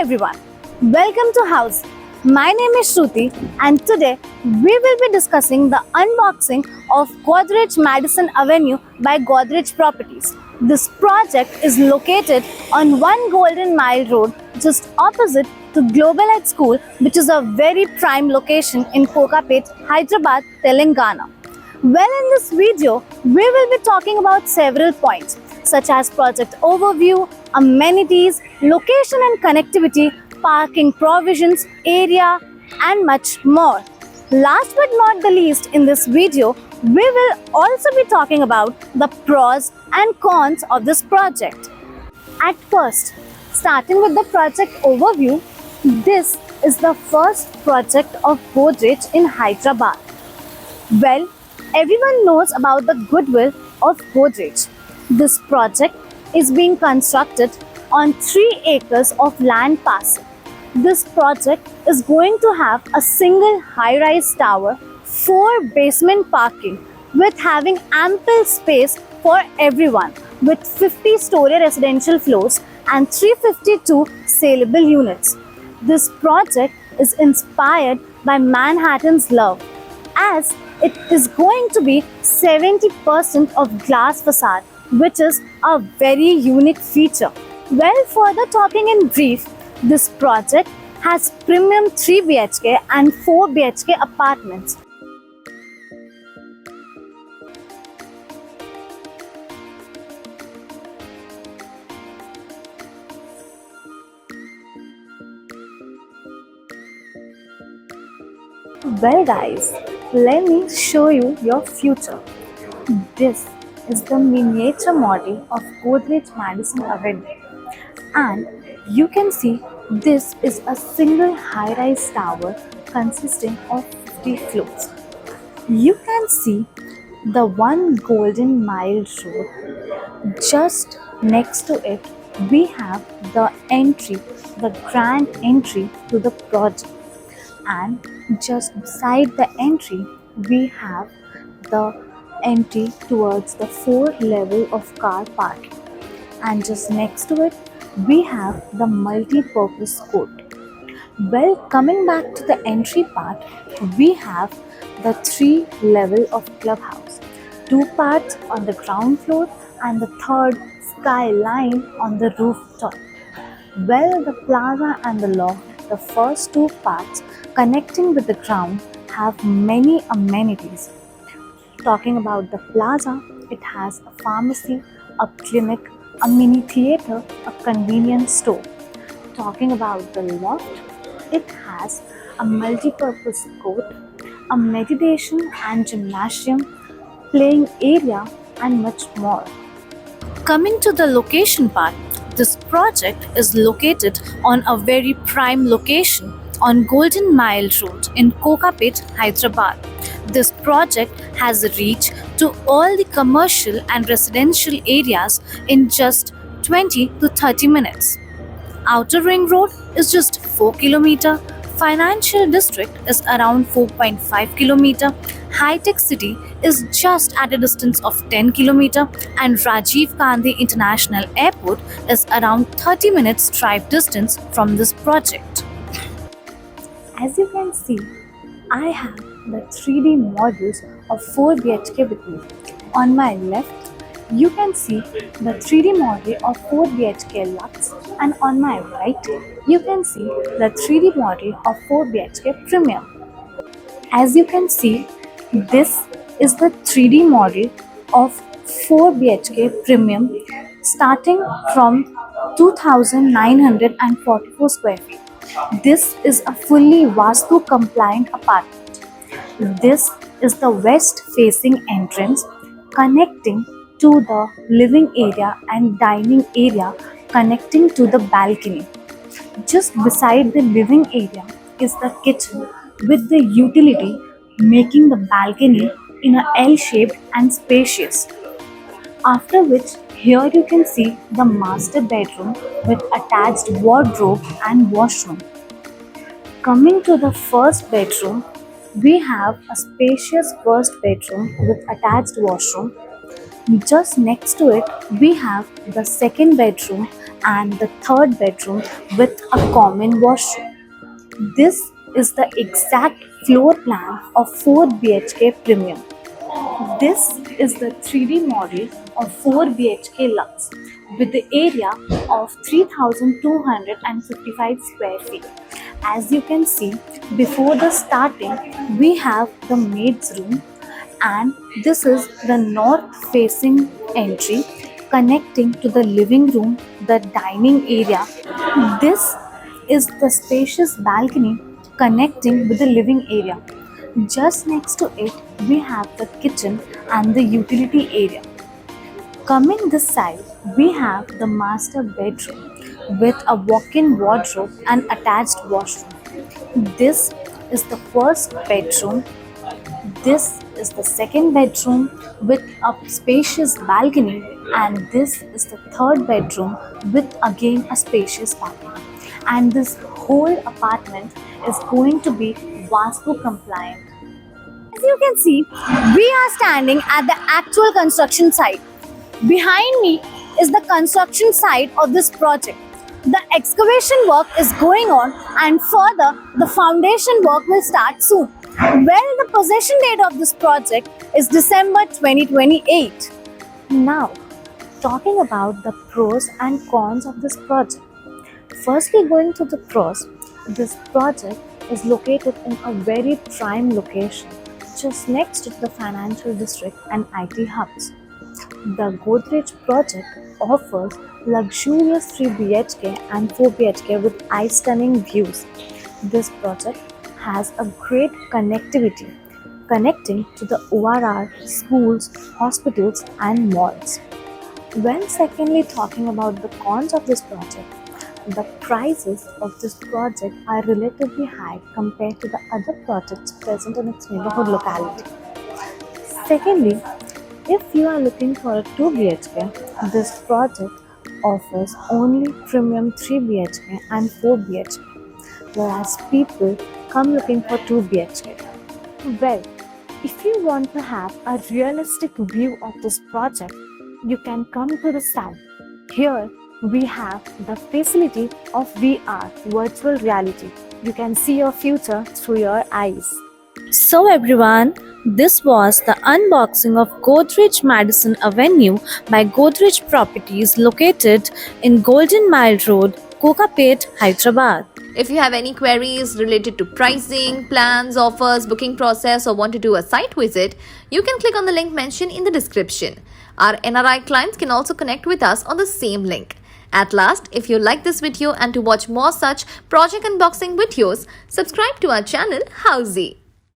everyone, welcome to House. My name is Shruti and today we will be discussing the unboxing of Godrej Madison Avenue by Godrej Properties. This project is located on One Golden Mile Road just opposite to Globalite School, which is a very prime location in Kokapet, Hyderabad, Telangana. Well, in this video, we will be talking about several points such as project overview, amenities, location and connectivity, parking provisions, area, and much more. Last but not the least, in this video, we will also be talking about the pros and cons of this project. At first, starting with the project overview, this is the first project of Godrej in Hyderabad. Well, everyone knows about the goodwill of Godrej. This project is being constructed on 3 acres of land parcel. This project is going to have a single high-rise tower, 4 basement parking with having ample space for everyone with 50-story residential floors and 352 saleable units. This project is inspired by Manhattan's love, as it is going to be 70% of glass facade, which is a very unique feature. Well, further talking in brief, this project has premium 3 BHK and 4 BHK apartments. Well guys, let me show you your future. This is the miniature model of Godrej Madison Avenue, and you can see this is a single high-rise tower consisting of 50 floors. You can see the One Golden Mile Road. Just next to it, we have the entry, the grand entry to the project, and just beside the entry, we have the entry towards the 4th level of car parking, and just next to it we have the multi-purpose court. Well, coming back to the entry part, we have the 3 level of clubhouse, 2 parts on the ground floor and the 3rd skyline on the rooftop. Well, the plaza and the loft, the first 2 parts connecting with the ground, have many amenities. Talking about the plaza, it has a pharmacy, a clinic, a mini theatre, a convenience store. Talking about the loft, it has a multi-purpose court, a meditation and gymnasium, playing area, and much more. Coming to the location part, this project is located on a very prime location on Golden Mile Road in Kokapet, Hyderabad. This project has a reach to all the commercial and residential areas in just 20 to 30 minutes. Outer Ring Road is just 4 km, Financial District is around 4.5 km, High Tech City is just at a distance of 10 km, and Rajiv Gandhi International Airport is around 30 minutes drive distance from this project. As you can see, I have the 3D models of 4 BHK with me. On my left, you can see the 3D model of 4 BHK Lux, and on my right, you can see the 3D model of 4 BHK Premium. As you can see, this is the 3D model of 4 BHK Premium starting from 2,944 square feet. This is a fully Vastu compliant apartment. This is the west facing entrance connecting to the living area and dining area connecting to the balcony. Just beside the living area is the kitchen with the utility, making the balcony in a L-shaped and spacious. After which, here you can see the master bedroom with attached wardrobe and washroom. Coming to the first bedroom, we have a spacious first bedroom with attached washroom. Just next to it, we have the second bedroom and the third bedroom with a common washroom. This is the exact floor plan of 4 BHK Premium. This is the 3D model of 4 BHK Lux with the area of 3255 square feet. As you can see, before the starting, we have the maid's room, and this is the north facing entry connecting to the living room, the dining area. This is the spacious balcony connecting with the living area. Just next to it, we have the kitchen and the utility area. Coming this side, we have the master bedroom with a walk-in wardrobe and attached washroom. This is the first bedroom. This is the second bedroom with a spacious balcony, and this is the third bedroom with again a spacious balcony. And this whole apartment is going to be Vastu compliant. As you can see, we are standing at the actual construction site. Behind me is the construction site of this project. The excavation work is going on, and further the foundation work will start soon. Well, the possession date of this project is December 2028. Now, talking about the pros and cons of this project. Firstly, going to the pros, this project is located in a very prime location, just next to the financial district and IT hubs. The Godrej project offers luxurious 3 BHK and 4 BHK with eye-stunning views. This project has a great connectivity, connecting to the ORR, schools, hospitals and malls. When secondly talking about the cons of this project, the prices of this project are relatively high compared to the other projects present in its neighborhood locality. Secondly, if you are looking for a 2 BHK, this project offers only premium 3 BHK and 4 BHK, whereas people come looking for 2 BHK. Well, if you want to have a realistic view of this project, you can come to the site. Here we have the facility of VR, virtual reality. You can see your future through your eyes. So everyone, this was the unboxing of Godrej Madison Avenue by Godrej Properties located in Golden Mile Road, Kokapet, Hyderabad. If you have any queries related to pricing, plans, offers, booking process, or want to do a site visit, you can click on the link mentioned in the description. Our NRI clients can also connect with us on the same link. At last, if you like this video and to watch more such project unboxing videos, subscribe to our channel Housey.